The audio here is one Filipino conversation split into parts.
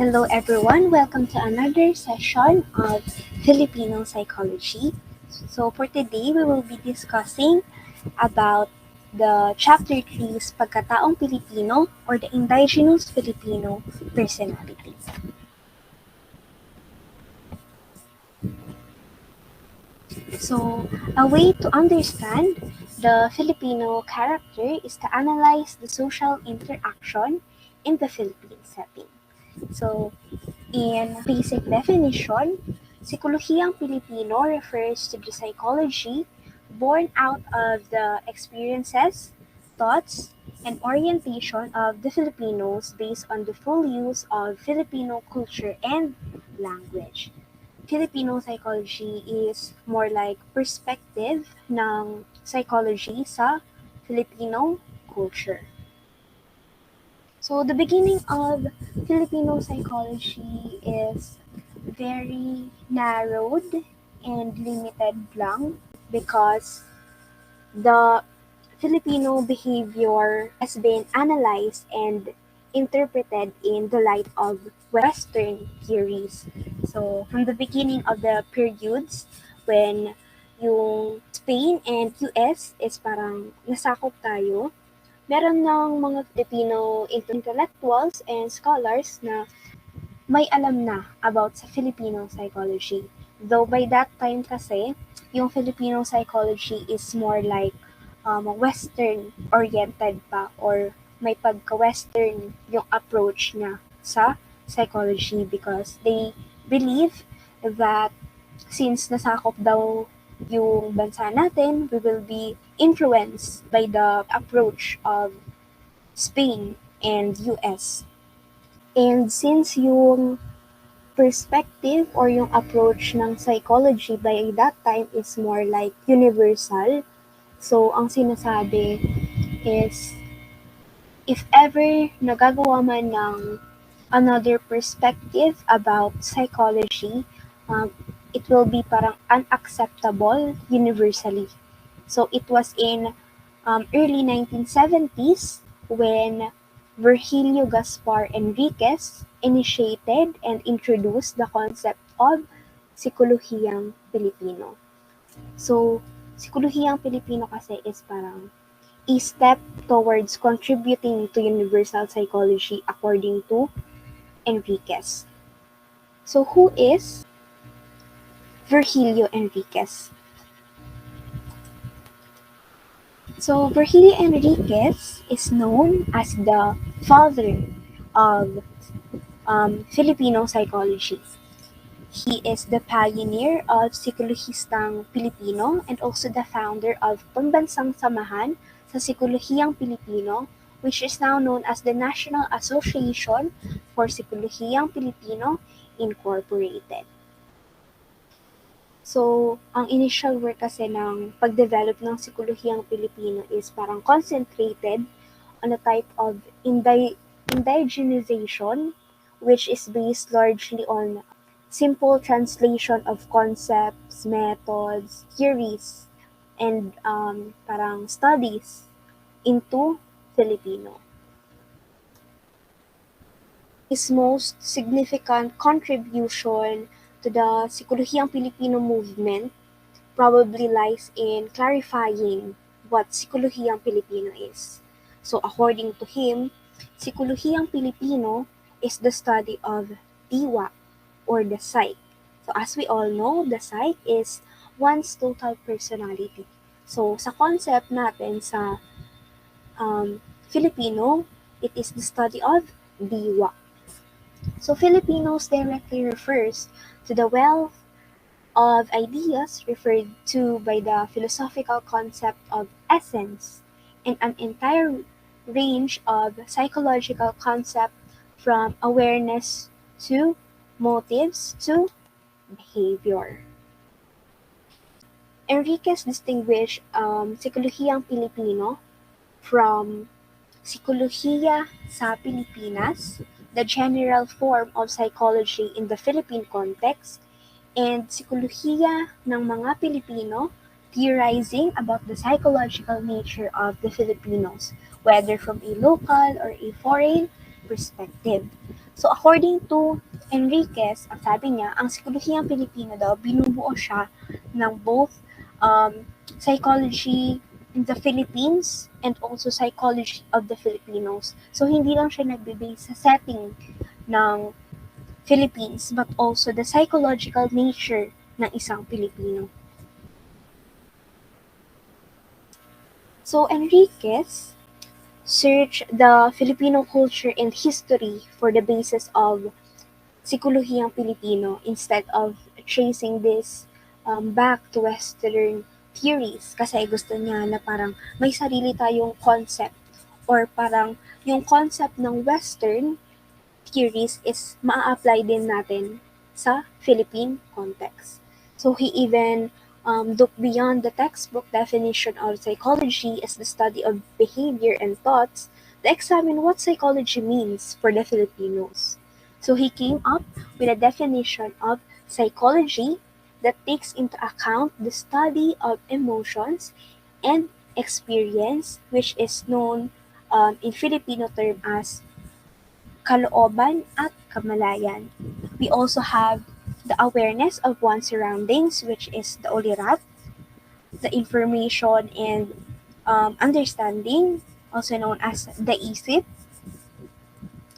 Hello everyone, welcome to another session of Filipino psychology. So for today, we will be discussing about the chapter 3's Pagkataong Pilipino or the Indigenous Filipino Personality. So a way to understand the Filipino character is to analyze the social interaction in the Philippine setting. So in basic definition, Sikolohiyang Pilipino refers to the psychology born out of the experiences, thoughts, and orientation of the Filipinos based on the full use of Filipino culture and language. Filipino psychology is more like perspective ng psychology sa Filipino culture. So the beginning of Filipino psychology is very narrowed and limited lang because the Filipino behavior has been analyzed and interpreted in the light of Western theories. So from the beginning of the periods when yung Spain and US is parang nasakop tayo, meron ng mga Filipino intellectuals and scholars na may alam na about sa Filipino psychology. Though by that time kasi, yung Filipino psychology is more like Western-oriented pa or may pagka-Western yung approach niya sa psychology because they believe that since nasakop daw yung bansa natin, we will be influenced by the approach of Spain and US. And since yung perspective or yung approach ng psychology by that time is more like universal, so ang sinasabi is if ever nagagawa man ng another perspective about psychology, it will be parang unacceptable universally. So it was in early 1970s when Vergilio Gaspar Enriquez initiated and introduced the concept of Sikolohiyang Pilipino. So, Sikolohiyang Pilipino kasi is parang a step towards contributing to universal psychology according to Enriquez. So, who is Vergilio Enriquez? So, Vergilio Enriquez is known as the father of Filipino psychology. He is the pioneer of Sikolohistang Pilipino and also the founder of Pambansang Samahan sa Sikolohiyang Pilipino, which is now known as the National Association for Sikolohiyang Pilipino Incorporated. So, ang initial work kasi ng pag-develop ng Sikolohiyang Pilipino is parang concentrated on a type of indigenization, which is based largely on simple translation of concepts, methods, theories, and parang studies into Filipino. His most significant contribution to the Sikolohiyang Pilipino movement probably lies in clarifying what Sikolohiyang Pilipino is. So according to him, Sikolohiyang Pilipino is the study of diwa or the psyche. So as we all know, the psyche is one's total personality. So sa concept natin sa Filipino, it is the study of diwa. So Filipinos directly refers to the wealth of ideas referred to by the philosophical concept of essence and an entire range of psychological concepts from awareness to motives to behavior. Enriquez distinguished Sikolohiyang Pilipino from Sikolohiya sa Pilipinas, the general form of psychology in the Philippine context, and Sikolohiya ng mga Pilipino, theorizing about the psychological nature of the Filipinos, whether from a local or a foreign perspective. So according to Enriquez, ang sabi niya, ang Sikolohiyang Pilipino daw, binubuo siya ng both psychology in the Philippines and also psychology of the Filipinos. So hindi lang siya nagbe-base sa setting ng Philippines but also the psychological nature ng isang Pilipino. So Enriquez searched the Filipino culture and history for the basis of Sikolohiyang Pilipino instead of tracing this back to Western theories kasi gusto niya na parang may sarili tayong concept or parang yung concept ng Western theories is maa-apply din natin sa Philippine context. So he even looked beyond the textbook definition of psychology as the study of behavior and thoughts to examine what psychology means for the Filipinos. So he came up with a definition of psychology that takes into account the study of emotions and experience, which is known in Filipino term as kalooban at kamalayan. We also have the awareness of one's surroundings, which is the ulirat, the information and understanding, also known as the isip.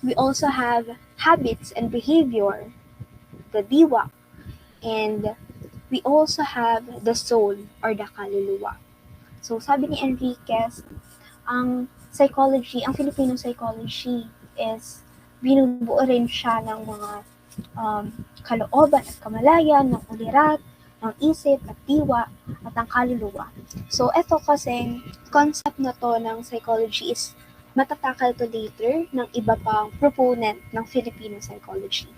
We also have habits and behavior, the diwa, and we also have the soul or the kaluluwa. So sabi ni Enriquez, ang Filipino psychology is binubuo rin siya ng mga kalooban at kamalayan, ng ulirat, ng isip at diwa, at ang kaluluwa. So, ito kasing concept na to ng psychology is matatakal to later ng iba pang proponent ng Filipino psychology.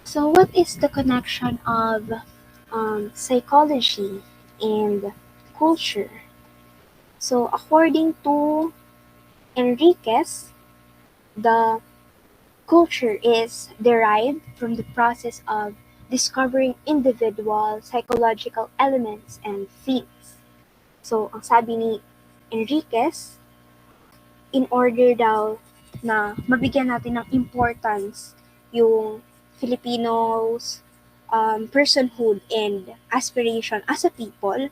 So, what is the connection of psychology and culture? So, according to Enriquez, the culture is derived from the process of discovering individual psychological elements and themes. So, ang sabi ni Enriquez, in order daw na mabigyan natin ng importance yung Filipinos' personhood and aspiration as a people,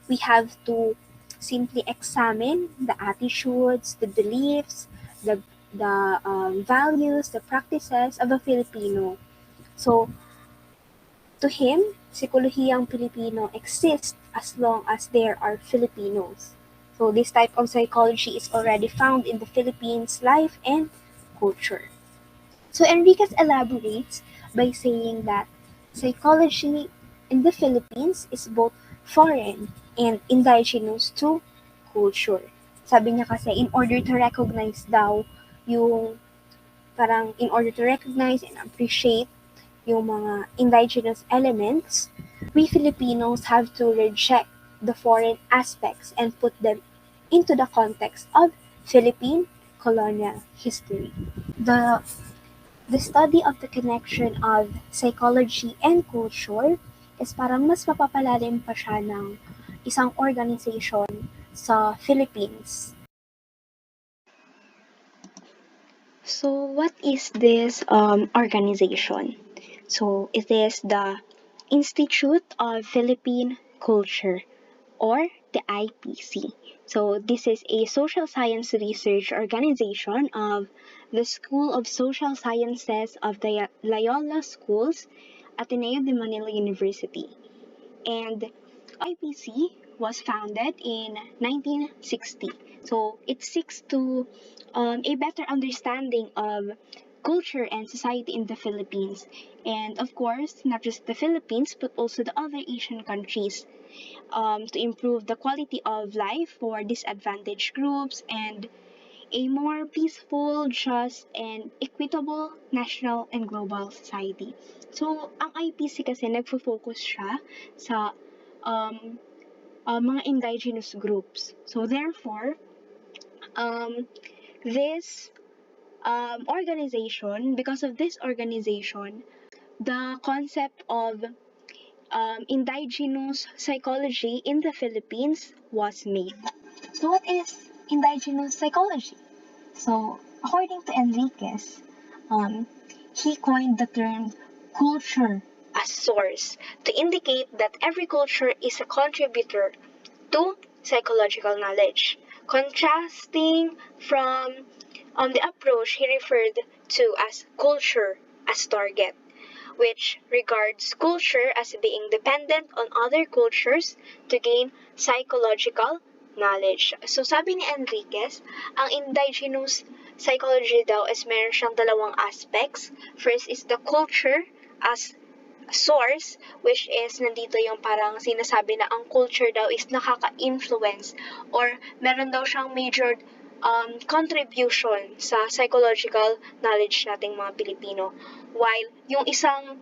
we have to simply examine the attitudes, the beliefs, the values, the practices of a Filipino. So, to him, Sikolohiyang Pilipino exists as long as there are Filipinos. So, this type of psychology is already found in the Philippines' life and culture. So, Enriquez elaborates by saying that psychology in the Philippines is both foreign and indigenous to culture. Sabi niya kasi, in order to recognize daw yung parang in order to recognize and appreciate yung mga indigenous elements, we Filipinos have to reject the foreign aspects and put them into the context of Philippine colonial history. The the study of the connection of psychology and culture is parang mas mapapalalim pa siya ng isang organization sa Philippines. So, what is this organization? So, it is the Institute of Philippine Culture, or the IPC. So, this is a social science research organization of the School of Social Sciences of the Loyola Schools, Ateneo de Manila University. And IPC was founded in 1960. So it seeks to a better understanding of culture and society in the Philippines. And of course, not just the Philippines, but also the other Asian countries, to improve the quality of life for disadvantaged groups and a more peaceful, just, and equitable national and global society. So, ang IPC kasi nagfo-focus siya sa mga indigenous groups. So, therefore, this organization, because of this organization, the concept of indigenous psychology in the Philippines was made. So, what is indigenous psychology. So, according to Enriquez, he coined the term culture as source to indicate that every culture is a contributor to psychological knowledge, contrasting from the approach he referred to as culture as target, which regards culture as being dependent on other cultures to gain psychological knowledge. So sabi ni Enriquez, ang indigenous psychology daw is meron siyang dalawang aspects. First is the culture as source, which is nandito yung parang sinasabi na ang culture daw is nakaka-influence or meron daw siyang major contribution sa psychological knowledge nating mga Pilipino. While yung isang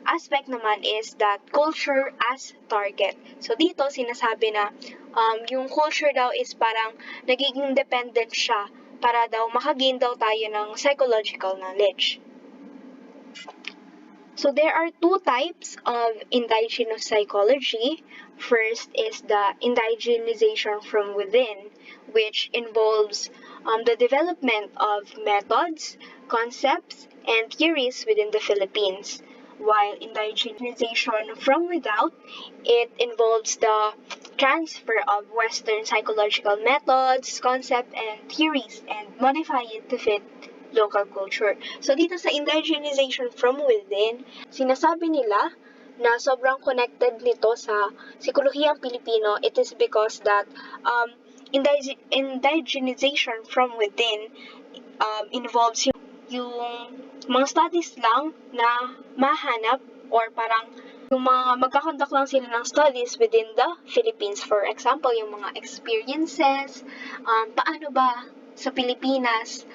aspect naman is that culture as target. So dito sinasabi na yung culture daw is parang nagiging dependent siya para daw makagain daw tayo ng psychological knowledge. So there are two types of indigenous psychology. First is the indigenization from within, which involves the development of methods, concepts, and theories within the Philippines. While indigenization from without, it involves the transfer of Western psychological methods, concepts, and theories and modify it to fit local culture. So dito sa indigenization from within, sinasabi nila na sobrang connected nito sa Sikolohiyang Pilipino. It is because that indigenization from within involves yung mga studies lang na mahanap or parang yung mga magkakonduct lang sila ng studies within the Philippines. For example, yung mga experiences, paano ba sa Pilipinas,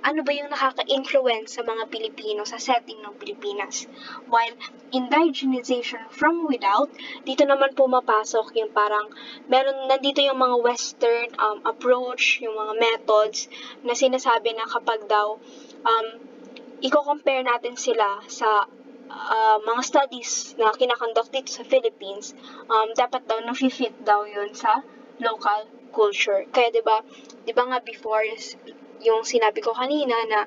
ano ba yung nakaka-influence sa mga Pilipino sa setting ng Pilipinas. While indigenization from without, dito naman pumapasok yung parang nandito yung mga Western approach, yung mga methods na sinasabi na kapag daw i-compare natin sila sa mga studies na kinakonduct dito sa Philippines, dapat daw na-fit daw yun sa local culture. Kaya 'di ba nga before yung sinabi ko kanina na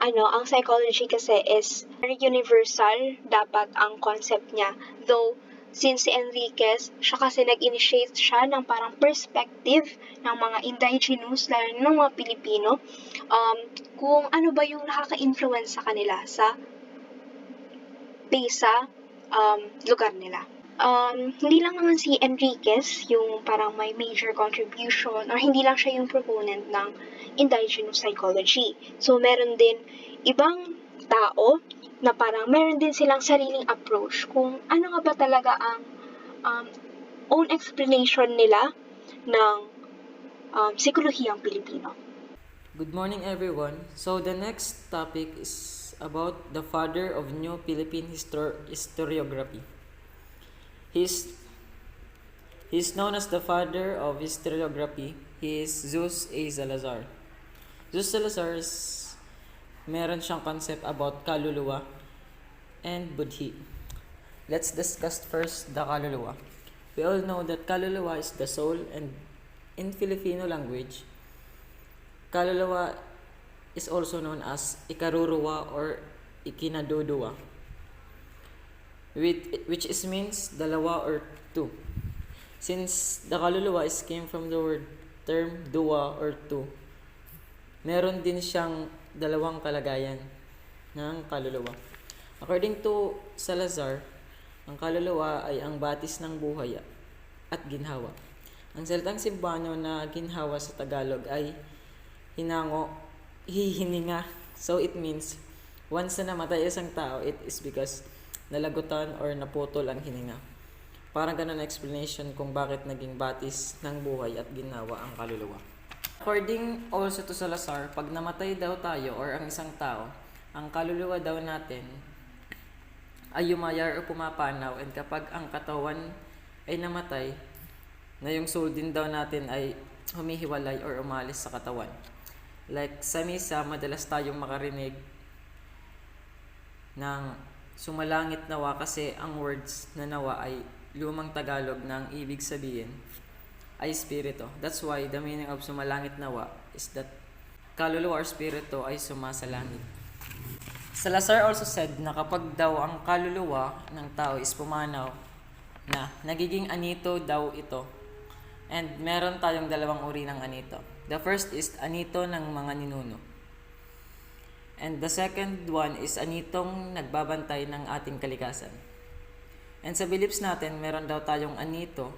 ang psychology kasi is very universal dapat ang concept niya. Though since si Enriquez, siya kasi nag-initiate siya ng parang perspective ng mga indigenous, lalo ng mga Pilipino, kung ano ba yung nakaka-influence sa kanila sa lugar nila. Hindi lang naman si Enriquez yung parang may major contribution or hindi lang siya yung proponent ng indigenous psychology. So, meron din ibang tao na parang meron din silang sariling approach kung ano nga ba talaga ang own explanation nila ng Sikolohiyang Pilipino. Good morning, everyone. So, the next topic is about the father of new Philippine historiography. He's known as the father of historiography. He is Zeus A. Salazar. Zeus Salazar meron siyang concept about kaluluwa and budhi. Let's discuss first the kaluluwa. We all know that kaluluwa is the soul, and in Filipino language, kaluluwa is also known as ikaruruwa or ikinaduduwa, which means dalawa or two. Since the kaluluwa came from the word term duwa or two, meron din siyang dalawang kalagayan ng kaluluwa. According to Salazar, ang kaluluwa ay ang batis ng buhay at ginhawa. Ang salitang Cebuano na ginhawa sa Tagalog ay hihininga. So it means once na namatay isang tao, it is because nalagutan or naputol ang hininga. Parang ganun na explanation kung bakit naging batis ng buhay at ginhawa ang kaluluwa. According also to Salazar, pag namatay daw tayo or ang isang tao, ang kaluluwa daw natin ay yumayar o pumapanaw, and kapag ang katawan ay namatay, na yung soul din daw natin ay humihiwalay or umalis sa katawan. Like sa misa, madalas tayong makarinig ng sumalangit nawa, kasi ang words na nawa ay lumang Tagalog na ang ibig sabihin ay spirito. That's why the meaning of sumalangit nawa is that kaluluwa or spirito ay sumasalangit. Salazar also said na kapag daw ang kaluluwa ng tao is pumanaw, na nagiging anito daw ito. And meron tayong dalawang uri ng anito. The first is anito ng mga ninuno. And the second one is anitong nagbabantay ng ating kalikasan. And sa beliefs natin, meron daw tayong anito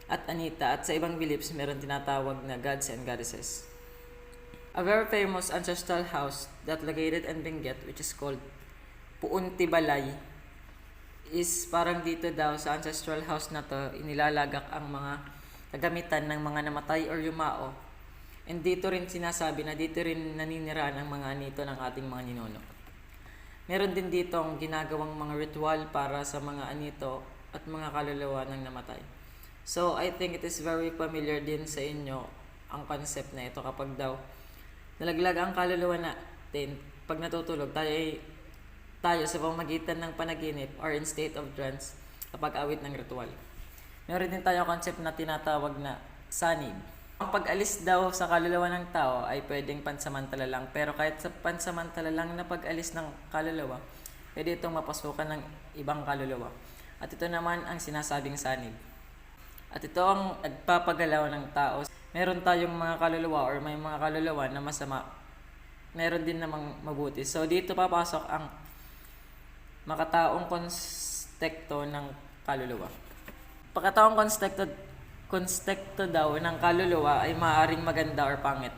at anita, at sa ibang beliefs, meron tinatawag na gods and goddesses. A very famous ancestral house that located in Benguet, which is called Puuntibalay, is parang dito daw sa ancestral house na to, inilalagak ang mga kagamitan ng mga namatay or yumao. And dito rin sinasabi na dito rin naniniraan ang mga anito ng ating mga ninuno. Meron din dito ang ginagawang mga ritual para sa mga anito at mga kaluluwa ng namatay. So, I think it is very familiar din sa inyo ang concept na ito kapag daw nalaglag ang kaluluwa natin pag natutulog, tayo sa pamamagitan ng panaginip or in state of trance kapag awit ng ritual. Meron din tayo concept na tinatawag na sanib. Ang pag-alis daw sa kaluluwa ng tao ay pwedeng pansamantala lang, pero kahit sa pansamantala lang na pag-alis ng kaluluwa, pwede itong mapasukan ng ibang kaluluwa. At ito naman ang sinasabing sanib. At ito ang nagpapagalaw ng tao. Meron tayong mga kaluluwa or may mga kaluluwa na masama. Meron din namang mabuti. So dito papasok ang makataong konstekto ng kaluluwa. Pagkataong konstekto daw ng kaluluwa ay maaaring maganda or pangit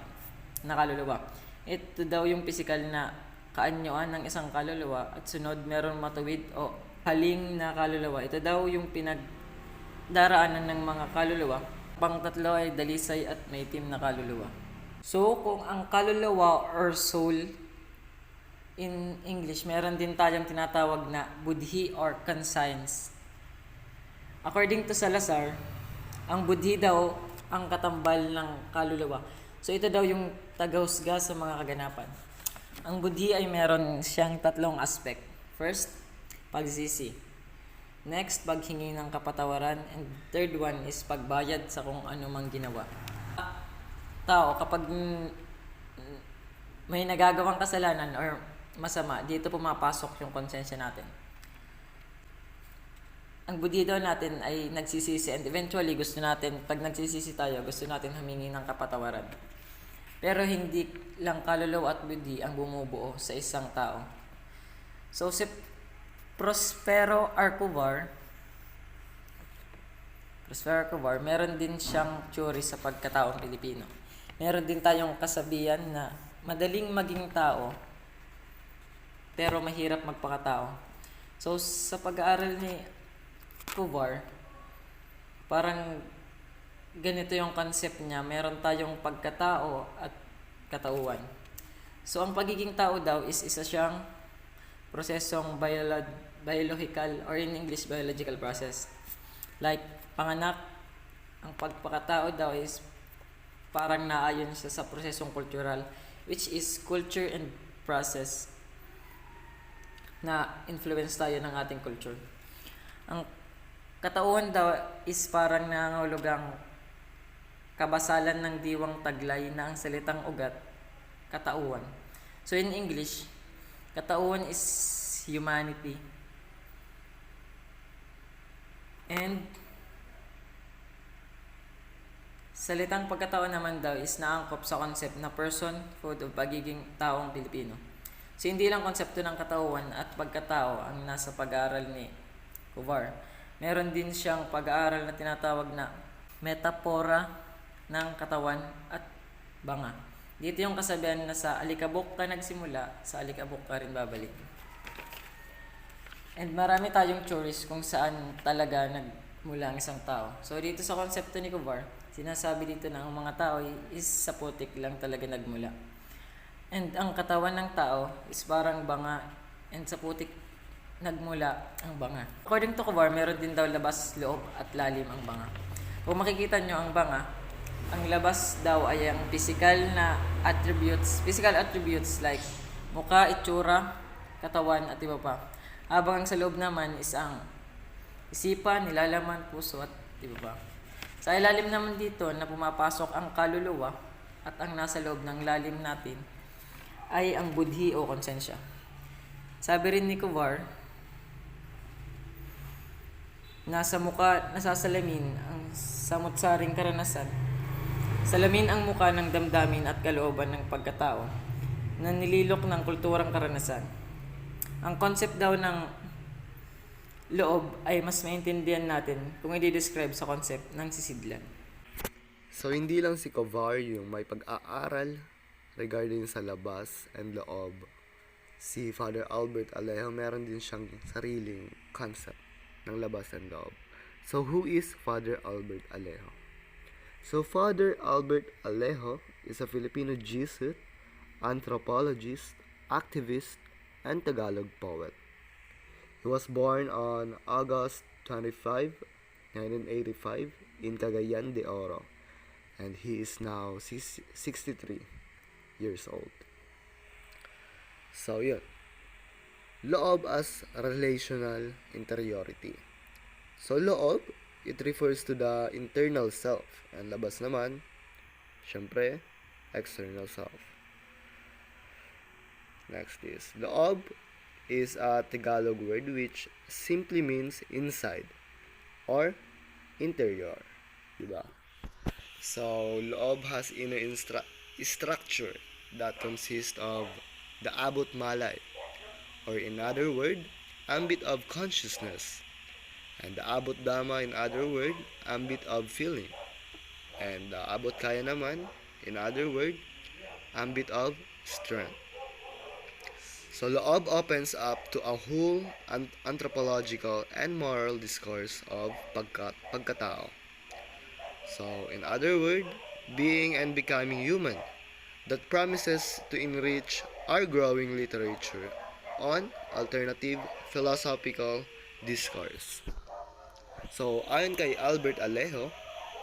na kaluluwa. Ito daw yung physical na kaanyuan ng isang kaluluwa at sunod meron matuwid o haling na kaluluwa. Ito daw yung pinagdaraanan ng mga kaluluwa. Pang-tatlo ay dalisay at maitim na kaluluwa. So kung ang kaluluwa or soul in English, meron din tayong tinatawag na budhi or conscience. According to Salazar, ang budhi daw ang katambal ng kaluluwa. So ito daw yung tagahusga sa mga kaganapan. Ang budhi ay meron siyang tatlong aspect. First, pagsisi. Next, paghingi ng kapatawaran. And third one is pagbayad sa kung ano mang ginawa. Tao, kapag may nagagawang kasalanan or masama, dito pumapasok yung konsensya natin. Ang budhi daw natin ay nagsisisi and eventually gusto natin, pag nagsisisi tayo, gusto natin humingi ng kapatawaran. Pero hindi lang kaluluwa at budhi ang bumubuo sa isang tao. So si Prospero Arcobar, meron din siyang theory sa pagkataong Pilipino. Meron din tayong kasabihan na madaling maging tao pero mahirap magpakatao. So sa pag-aaral ni Kuvar, parang ganito yung concept niya. Meron tayong pagkatao at katauhan. So ang pagiging tao daw is isa siyang prosesong biological or in English biological process. Like panganak, ang pagpakatao daw is parang naayon siya sa prosesong cultural, which is culture and process na influence tayo ng ating culture. Ang katauhan daw is parang nangangahulugang kabasalan ng diwang taglay na ang salitang ugat, katauhan. So in English, katauhan is humanity. And salitang pagkatao naman daw is naangkop sa concept na person, food o pagiging taong Pilipino. So hindi lang konsepto ng katauhan at pagkatao ang nasa pag-aaral ni Kuvar. Meron din siyang pag-aaral na tinatawag na metapora ng katawan at banga. Dito yung kasabihan na sa alikabok ka nagsimula, sa alikabok ka rin babalik. And marami tayong theories kung saan talaga nagmula ang isang tao. So dito sa konsepto ni Kuvar, sinasabi dito na ang mga tao is sa putik lang talaga nagmula. And ang katawan ng tao is parang banga, and sa putik nagmula ang banga. According to Kuvar, meron din daw labas, loob at lalim ang banga. Kung makikita nyo ang banga, ang labas daw ay ang physical attributes like mukha, itsura, katawan at iba pa. Habang ang sa loob naman is ang isipan, nilalaman, puso at iba pa. Sa ilalim naman dito na pumapasok ang kaluluwa at ang nasa loob ng lalim natin ay ang budhi o konsensya. Sabi rin ni Kovar, nasa muka nasasalamin ang samot-saring karanasan. Salamin ang muka ng damdamin at kalooban ng pagkatao na nililok ng kulturang karanasan. Ang concept daw ng loob ay mas maintindihan natin kung i-describe sa concept ng sisidlan. So, hindi lang si Kovar yung may pag-aaral regarding sa labas and loob. Si Father Albert Alejo, meron din siyang sariling concept ng labas and loob. So, who is Father Albert Alejo? So, Father Albert Alejo is a Filipino Jesuit, anthropologist, activist, and Tagalog poet. He was born on August 25, 1985 in Cagayan de Oro, and he is now 63 years old. So, yun. Loob as relational interiority. So, loob, it refers to the internal self. And labas naman, syempre, external self. Next is, loob is a Tagalog word which simply means inside or interior. Diba? So, loob has inner structure that consists of the abot malay, or in other word, ambit of consciousness, and the abot dama, in other word, ambit of feeling, and the abot kaya naman, in other word, ambit of strength. So, loob opens up to a whole anthropological and moral discourse of pagkatao. So, in other words, being and becoming human that promises to enrich our growing literature on alternative philosophical discourse. So, ayon kay Albert Alejo,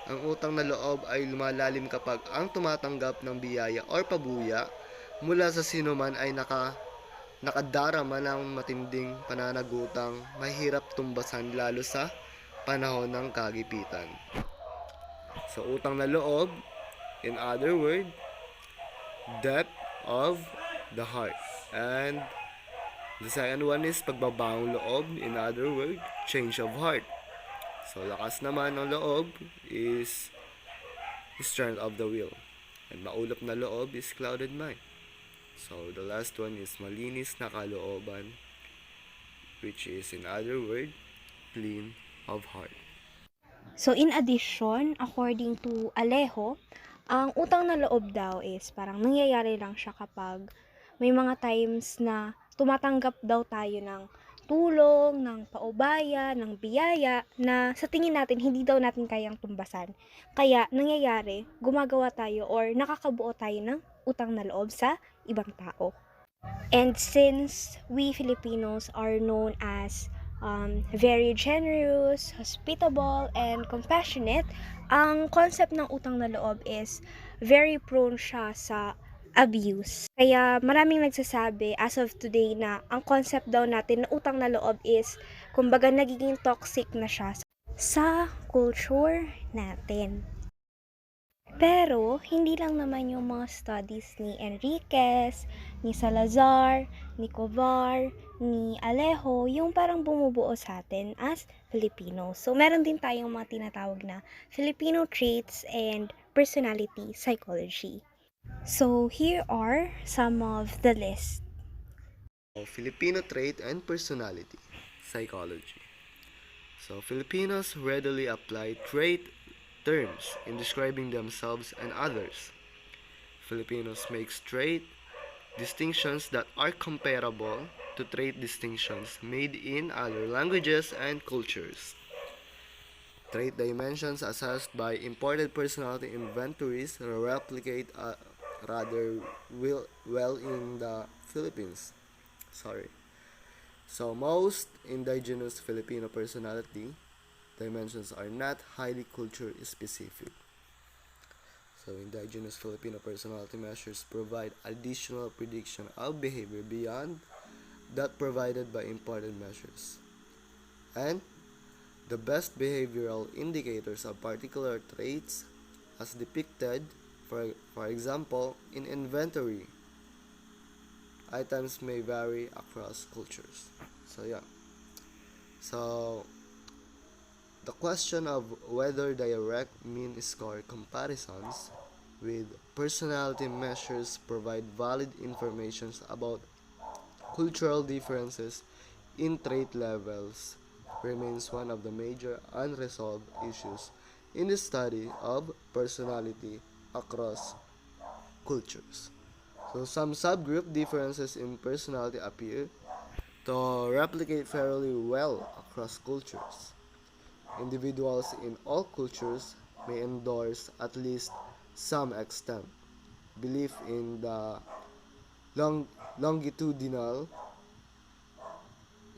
ang utang na loob ay lumalalim kapag ang tumatanggap ng biyaya or pabuya mula sa sinuman ay nakadarama ng matinding pananagutang mahirap tumbasan lalo sa panahon ng kagipitan. So, utang na loob, in other word, depth of the heart. And the second one is pagbabaong loob, in other word, change of heart. So, lakas naman ng loob is strength of the will. And maulap na loob is clouded mind. So, the last one is malinis na kalooban, which is, in other word, clean of heart. So in addition, according to Alejo, ang utang na loob daw is parang nangyayari lang siya kapag may mga times na tumatanggap daw tayo ng tulong, ng paubaya, ng biyaya na sa tingin natin hindi daw natin kayang tumbasan. Kaya nangyayari, gumagawa tayo or nakakabuo tayo ng utang na loob sa ibang tao. And since we Filipinos are known as very generous, hospitable, and compassionate, ang concept ng utang na loob is very prone siya sa abuse. Kaya maraming nagsasabi as of today na ang concept daw natin na utang na loob is kumbaga nagiging toxic na siya sa culture natin. Pero, hindi lang naman yung mga studies ni Enriquez, ni Salazar, ni Kovar, ni Alejo, yung parang bumubuo sa atin as Filipinos. So, meron din tayong mga tinatawag na Filipino traits and personality psychology. So, here are some of the list. Filipino trait and personality psychology. So, Filipinos readily apply trait terms in describing themselves and others. Filipinos make trait distinctions that are comparable to trait distinctions made in other languages and cultures. Trait dimensions assessed by imported personality inventories replicate rather well in the Philippines. So most indigenous Filipino personality dimensions are not highly culture specific. So indigenous Filipino personality measures provide additional prediction of behavior beyond that provided by imported measures. And the best behavioral indicators of particular traits as depicted, for example, in inventory. Items may vary across cultures. So yeah. So the question of whether direct mean score comparisons with personality measures provide valid information about cultural differences in trait levels remains one of the major unresolved issues in the study of personality across cultures. So some subgroup differences in personality appear to replicate fairly well across cultures. Individuals in all cultures may endorse at least some extent belief in the long, longitudinal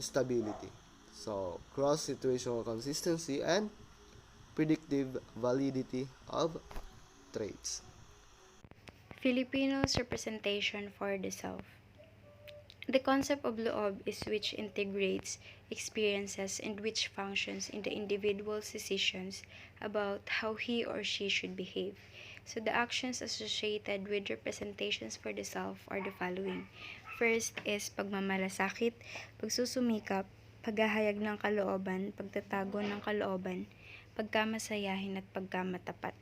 stability. So, cross-situational consistency and predictive validity of traits. Filipinos' representation for the self. The concept of loob is which integrates experiences and which functions in the individual's decisions about how he or she should behave. So the actions associated with representations for the self are the following. First is pagmamalasakit, pagsusumikap, paghahayag ng kalooban, pagtatago ng kalooban, pagkamasayahin at pagkamatapat.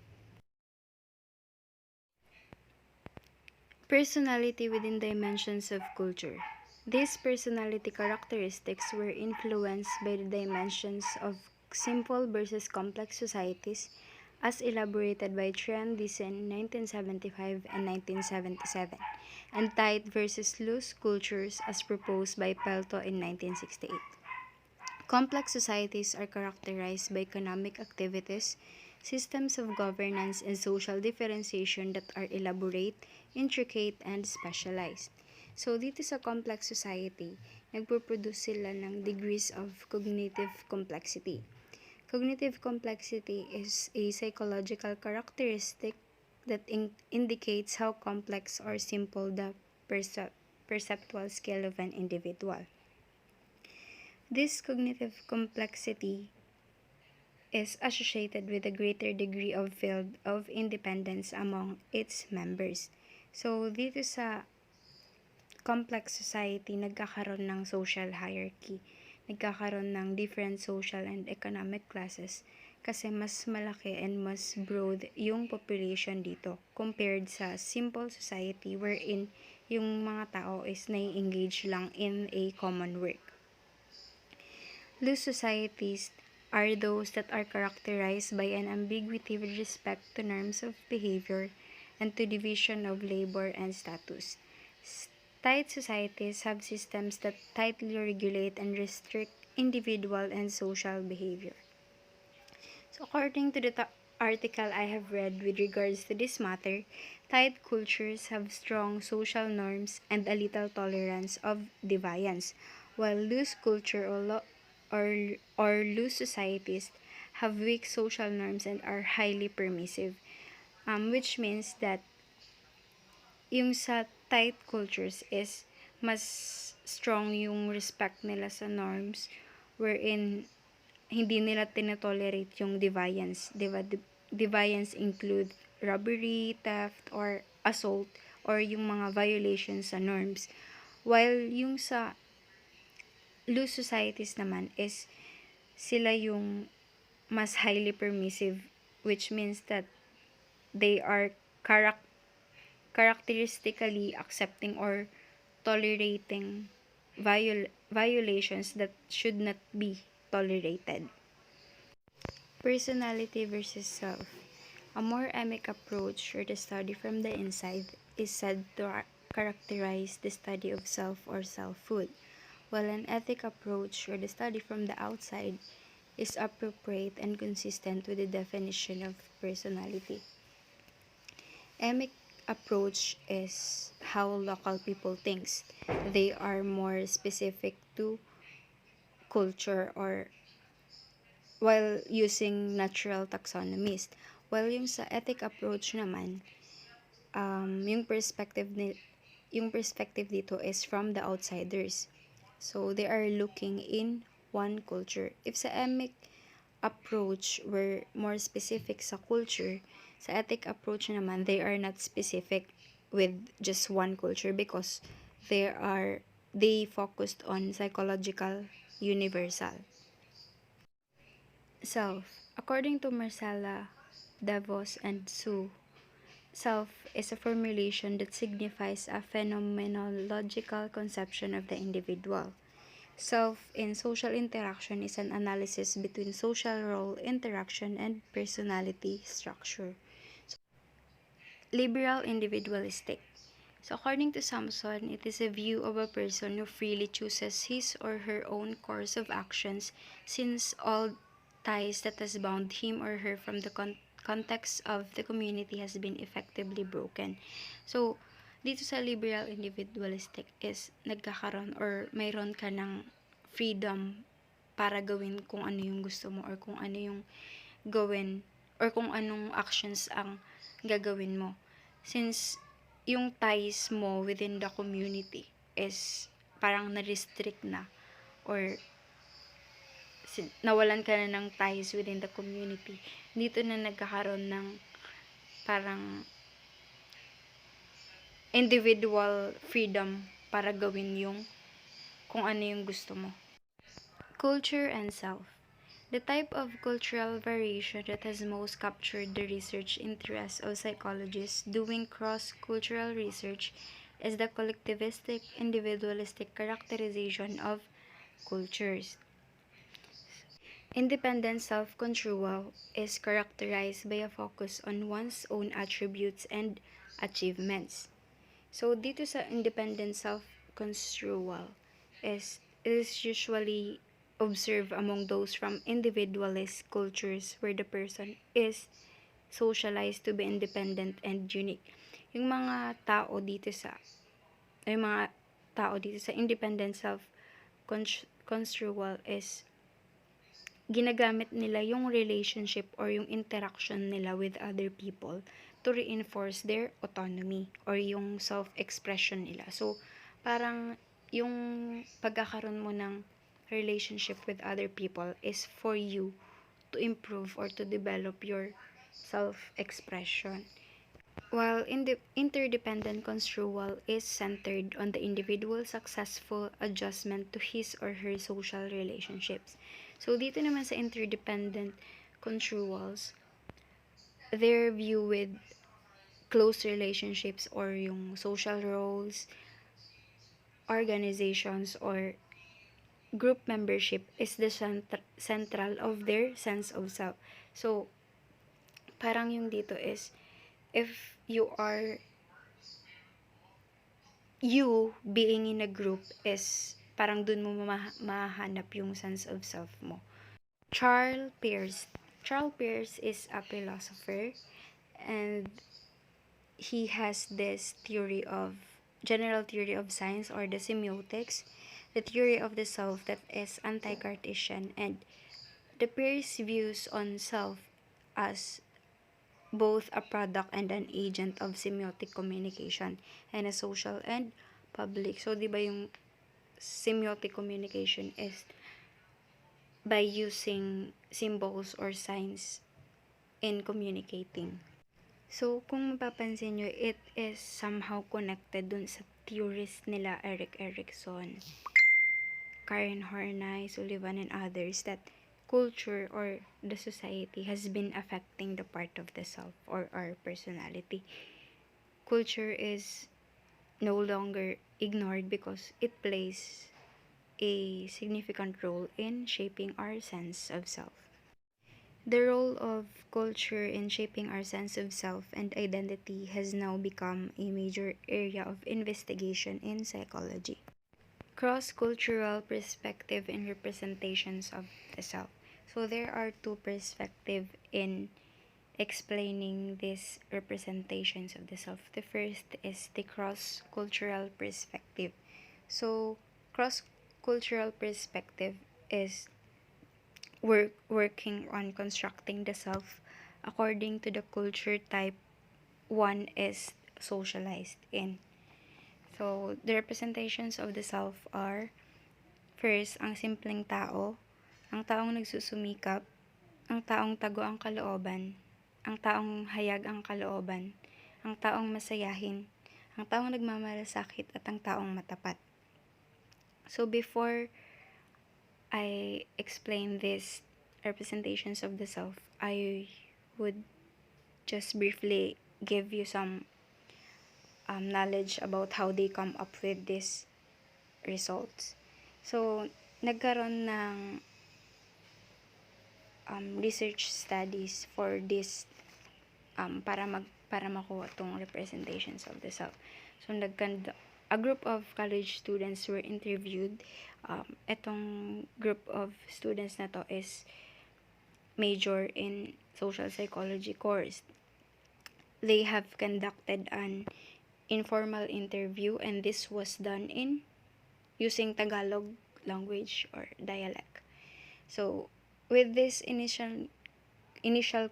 Personality within dimensions of culture. These personality characteristics were influenced by the dimensions of simple versus complex societies as elaborated by Trian Dicen 1975 and 1977, and tight versus loose cultures as proposed by Pelto in 1968. Complex societies are characterized by economic activities, systems of governance, and social differentiation that are elaborate, intricate, and specialized. So, dito sa complex society, nagpo-produce sila ng degrees of cognitive complexity. Cognitive complexity is a psychological characteristic that indicates how complex or simple the perceptual scale of an individual. This cognitive complexity is associated with a greater degree of field of independence among its members. So, dito sa complex society, nagkakaroon ng social hierarchy. Nagkakaroon ng different social and economic classes kasi mas malaki and mas broad yung population dito compared sa simple society wherein yung mga tao is nai-engage lang in a common work. Loose societies are those that are characterized by an ambiguity with respect to norms of behavior and to division of labor and status. Tight societies have systems that tightly regulate and restrict individual and social behavior. So according to the article I have read with regards to this matter, tight cultures have strong social norms and a little tolerance of deviance, while loose culture or loose societies have weak social norms and are highly permissive, which means that yung sa tight cultures is mas strong yung respect nila sa norms wherein hindi nila tinotolerate yung deviance. Diba? Deviance include robbery, theft, or assault, or yung mga violations sa norms. While yung sa loose societies naman is sila yung mas highly permissive, which means that they are characteristically accepting or tolerating violations that should not be tolerated. Personality versus self. A more emic approach, or the study from the inside, is said to characterize the study of self or selfhood, while an ethic approach, or the study from the outside, is appropriate and consistent with the definition of personality. Emic approach is how local people thinks. They are more specific to culture or while using natural taxonomies. While yung sa ethic approach naman, yung perspective dito is from the outsiders. So they are looking in one culture. If sa emic approach were more specific sa culture, sa ethic approach naman, they are not specific with just one culture because they focused on psychological universal. Self. According to Marcella, Davos, and Sue, self is a formulation that signifies a phenomenological conception of the individual. Self in social interaction is an analysis between social role interaction and personality structure. Liberal individualistic. So according to Samson, it is a view of a person who freely chooses his or her own course of actions since all ties that has bound him or her from the context of the community has been effectively broken. So, dito sa liberal individualistic is nagkakaroon or mayroon ka ng freedom para gawin kung ano yung gusto mo or kung ano yung gawin or kung anong actions ang gagawin mo. Since yung ties mo within the community is parang na-restrict na or nawalan ka na ng ties within the community, dito na nagkakaroon ng parang individual freedom para gawin yung kung ano yung gusto mo. Culture and self. The type of cultural variation that has most captured the research interest of psychologists doing cross-cultural research is the collectivistic, individualistic characterization of cultures. Independent self-control is characterized by a focus on one's own attributes and achievements. So, dito sa independent self-control is usually observed among those from individualist cultures where the person is socialized to be independent and unique. Yung mga tao dito sa independent self-control is ginagamit nila yung relationship or yung interaction nila with other people to reinforce their autonomy or yung self-expression nila. So, parang yung pagkakaroon mo ng relationship with other people is for you to improve or to develop your self-expression. While interdependent construal is centered on the individual's successful adjustment to his or her social relationships. So, dito naman sa interdependent construals, their view with close relationships or yung social roles, organizations, or group membership is the central of their sense of self. So, parang yung dito is, if you being in a group is parang dun mo mahanap yung sense of self mo. Charles Peirce is a philosopher and he has this general theory of science or the semiotics, the theory of the self that is anti-Cartesian, and the Peirce views on self as both a product and an agent of semiotic communication and a social and public. So, di ba yung semiotic communication is by using symbols or signs in communicating. So, kung mapapansin nyo, it is somehow connected dun sa theories nila Erikson, Karen Horney, Sullivan, and others that culture or the society has been affecting the part of the self or our personality. Culture is no longer ignored because it plays a significant role in shaping our sense of self. The role of culture in shaping our sense of self and identity has now become a major area of investigation in psychology. Cross-cultural perspective and representations of the self. So there are two perspectives in explaining these representations of the self. The first is the cross-cultural perspective. So cross-cultural perspective is working on constructing the self according to the culture type one is socialized in. So, the representations of the self are, first, ang simpleng tao, ang taong nagsusumikap ang taong tago ang kalooban, ang taong hayag ang kalooban, ang taong masayahin, ang taong nagmamalasakit at ang taong matapat. So before I explain these representations of the self, I would just briefly give you some knowledge about how they come up with these results. So, nagkaroon ng research studies for this para makuha tong representations of the self. So, a group of college students were interviewed. Etong group of students na to is major in social psychology course. They have conducted an informal interview, and this was done in using Tagalog language or dialect. So, with this initial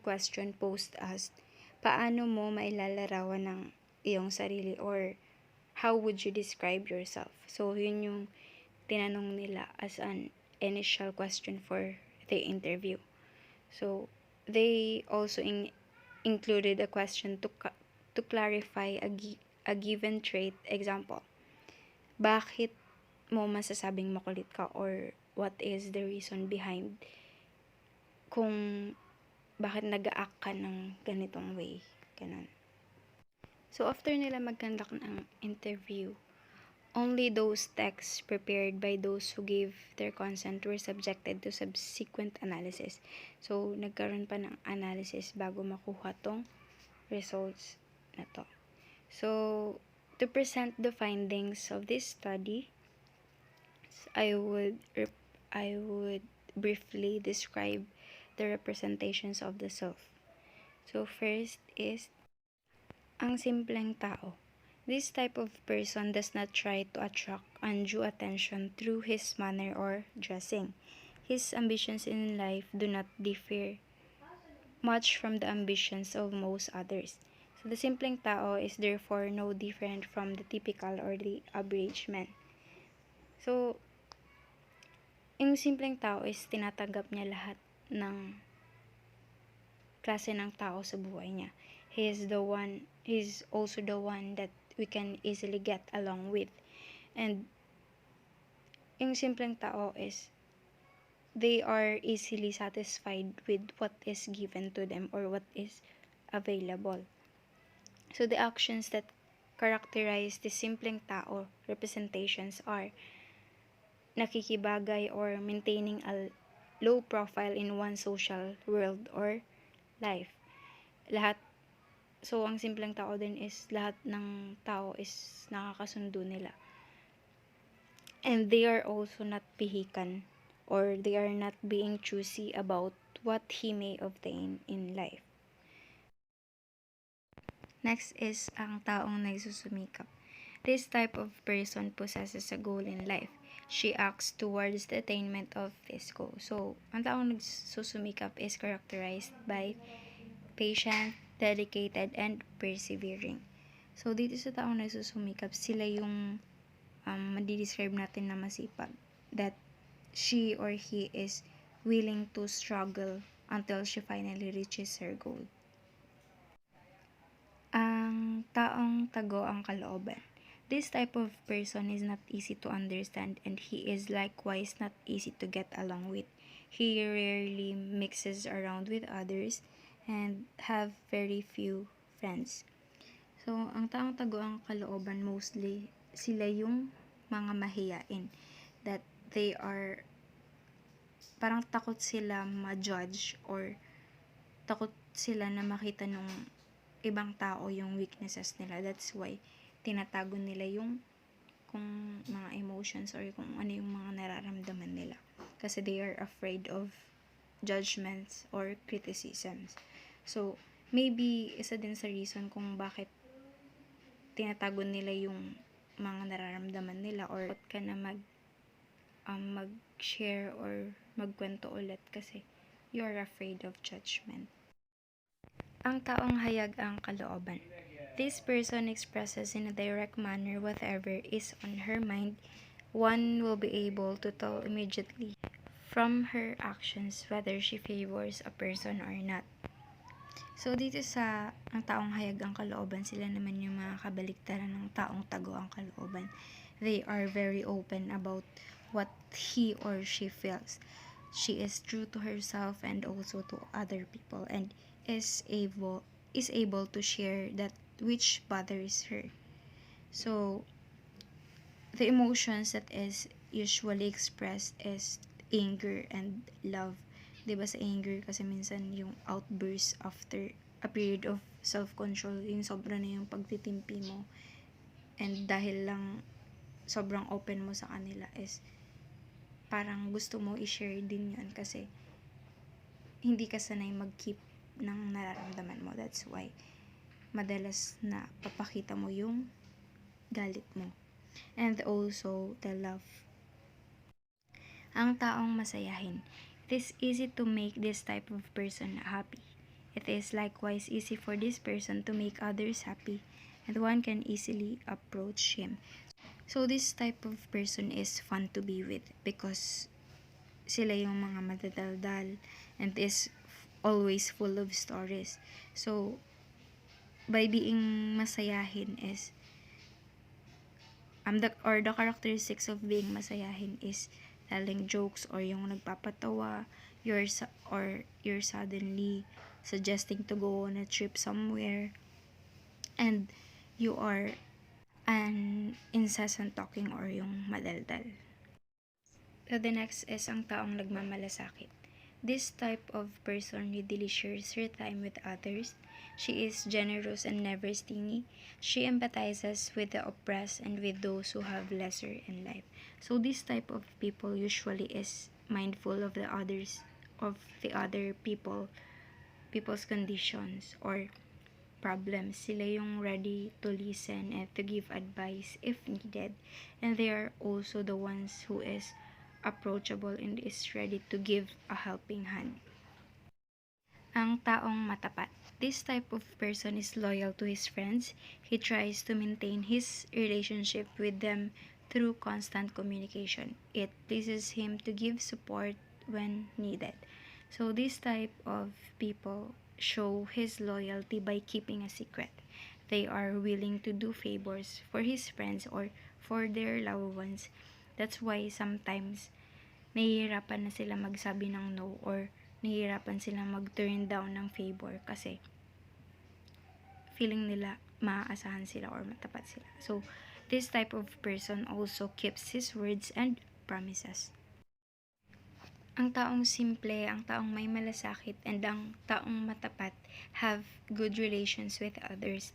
question posed as, paano mo mailalarawan ng iyong sarili, or how would you describe yourself? So, yun yung tinanong nila as an initial question for the interview. So, they also included a question to clarify a given trait. Example, bakit mo masasabing makulit ka, or what is the reason behind kung bakit nag-a-act ka ng ganitong way. Ganun. So, after nila mag-conduct ng interview, only those texts prepared by those who gave their consent were subjected to subsequent analysis. So, nagkaroon pa ng analysis bago makuha tong results na to. So, to present the findings of this study, I would briefly describe the representations of the self. So, first is ang simpleng tao. This type of person does not try to attract undue attention through his manner or dressing. His ambitions in life do not differ much from the ambitions of most others. So, the simpleng tao is therefore no different from the typical or the average man. So, yung simpleng tao is tinatanggap niya lahat ng klase ng tao sa buhay niya. He's also the one that we can easily get along with. And yung simpleng tao is they are easily satisfied with what is given to them or what is available. So the actions that characterize the simpleng tao representations are nakikibagay or maintaining a low profile in one social world or life. So ang simpleng tao din is lahat ng tao is nakakasundo nila. And they are also not pihikan, or they are not being choosy about what he may obtain in life. Next is ang taong nagsusumikap. This type of person possesses a goal in life. She acts towards the attainment of this goal. So, ang taong nagsusumikap is characterized by patient, dedicated, and persevering. So, dito sa taong nagsusumikap, sila yung madidescribe natin na masipag. That she or he is willing to struggle until she finally reaches her goal. Ang taong tago ang kalooban. This type of person is not easy to understand, and he is likewise not easy to get along with. He rarely mixes around with others and have very few friends. So, ang taong tago ang kalooban, mostly sila yung mga mahiyain, that they are parang takot sila ma-judge or takot sila na makita nung ibang tao yung weaknesses nila. That's why tinatago nila yung kung mga emotions or kung ano yung mga nararamdaman nila. Kasi they are afraid of judgments or criticisms. So, maybe isa din sa reason kung bakit tinatago nila yung mga nararamdaman nila, or ka na mag-share or magkwento ulit kasi you are afraid of judgment. Ang taong hayag ang kalooban. This person expresses in a direct manner whatever is on her mind. One will be able to tell immediately from her actions whether she favors a person or not. So, dito sa ang taong hayag ang kalooban, sila naman yung mga kabaliktaran ng taong tago ang kalooban. They are very open about what he or she feels. She is true to herself and also to other people, and is able to share that which bothers her. So, the emotions that is usually expressed is anger and love. 'Di ba sa anger kasi minsan yung outburst after a period of self-control, yung sobra na yung pagtitimpi mo. And dahil lang sobrang open mo sa kanila is parang gusto mo i-share din yun kasi hindi ka sanay mag-keep ng nararamdaman mo. That's why madalas na papakita mo yung galit mo. And also the love. Ang taong masayahin. It is easy to make this type of person happy. It is likewise easy for this person to make others happy, and one can easily approach him. So this type of person is fun to be with because sila yung mga madadaldal and is always full of stories. So by being masayahin is the characteristics of being masayahin is telling jokes or yung nagpapatawa, you're suddenly suggesting to go on a trip somewhere, and you are an incessant talking or yung madaldal. So the next is ang taong nagmamalasakit. This type of person readily shares her time with others. She is generous and never stingy. She empathizes with the oppressed and with those who have lesser in life. So this type of people usually is mindful of the other people's conditions or problems. Sila yung ready to listen and to give advice if needed. And they are also the ones who is approachable and is ready to give a helping hand. Ang taong matapat. This type of person is loyal to his friends. He tries to maintain his relationship with them through constant communication. It pleases him to give support when needed. So this type of people show his loyalty by keeping a secret. They are willing to do favors for his friends or for their loved ones. That's why sometimes nahihirapan na sila magsabi ng no or nahihirapan silang mag-turn down ng favor kasi feeling nila maaasahan sila or matapat sila. So, this type of person also keeps his words and promises. Ang taong simple, ang taong may malasakit, and ang taong matapat have good relations with others.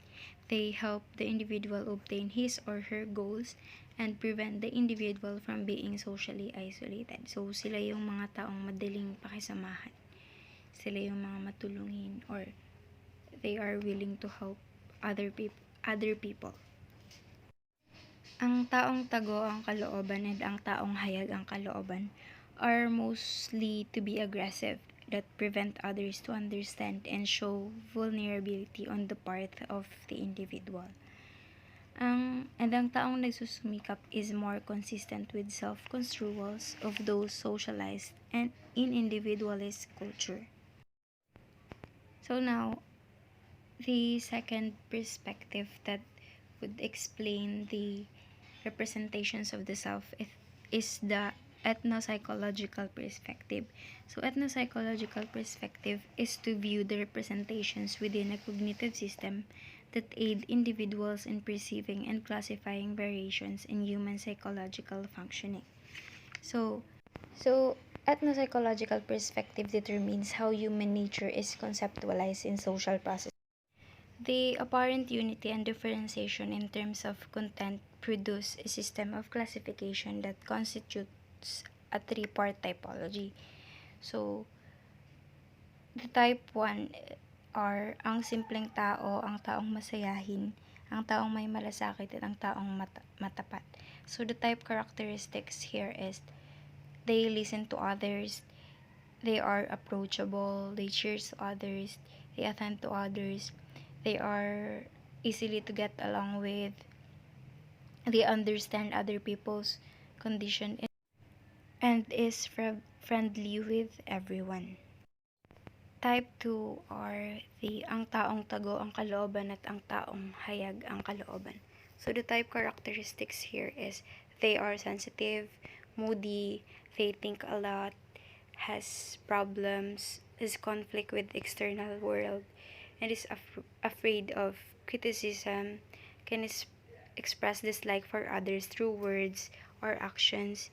They help the individual obtain his or her goals and prevent the individual from being socially isolated. So, sila yung mga taong madaling pakisamahan. Sila yung mga matulungin or they are willing to help other people. Ang taong tago ang kalooban and ang taong hayag ang kalooban are mostly to be aggressive that prevent others to understand and show vulnerability on the part of the individual. And ang taong nagsusumikap is more consistent with self-construals of those socialized and in individualist culture. So now, the second perspective that would explain the representations of the self is the ethnopsychological perspective. So, ethnopsychological perspective is to view the representations within a cognitive system that aid individuals in perceiving and classifying variations in human psychological functioning. So ethnopsychological perspective determines how human nature is conceptualized in social processes. The apparent unity and differentiation in terms of content produce a system of classification that constitutes a three-part typology. So, the type 1 are ang simpleng tao, ang taong masayahin, ang taong may malasakit, at ang taong matapat. So, the type characteristics here is they listen to others, they are approachable, they cheer to others, they attend to others, they are easily to get along with, they understand other people's condition, and is friendly with everyone. Type 2 are ang taong tago ang kalooban at ang taong hayag ang kalooban. So the type characteristics here is they are sensitive, moody, they think a lot, has problems, is conflict with external world, and is afraid of criticism, can express dislike for others through words or actions.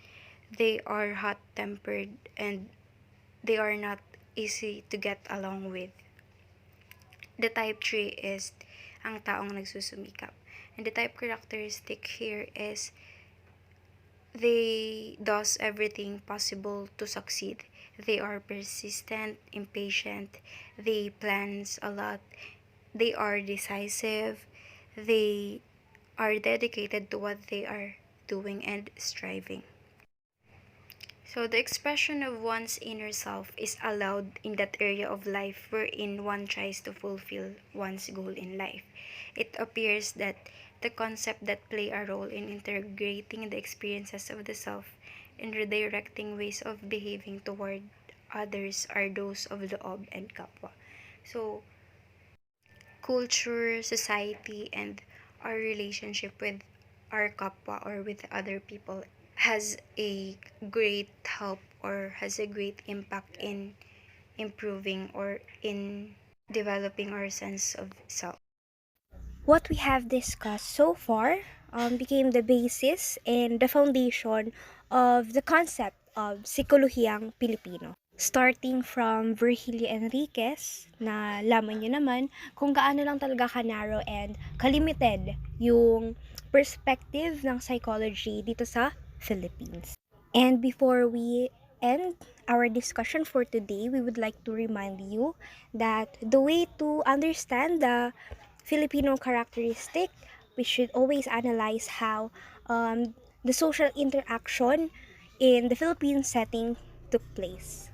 They are hot-tempered and they are not easy to get along with. The type 3 is ang taong nagsusumikap. And the type characteristic here is they does everything possible to succeed. They are persistent, impatient, they plans a lot, they are decisive, they are dedicated to what they are doing and striving. So the expression of one's inner self is allowed in that area of life wherein one tries to fulfill one's goal in life. It appears that the concept that play a role in integrating the experiences of the self and redirecting ways of behaving toward others are those of loob and kapwa. So culture, society, and our relationship with our kapwa or with other people has a great help or has a great impact in improving or in developing our sense of self. What we have discussed so far became the basis and the foundation of the concept of Sikolohiyang Pilipino. Starting from Vergilio Enriquez, na laman nyo naman kung gaano lang talaga ka-narrow and kalimited yung perspective ng psychology dito sa Philippines. And before we end our discussion for today, we would like to remind you that the way to understand the Filipino characteristic, we should always analyze how the social interaction in the Philippine setting took place.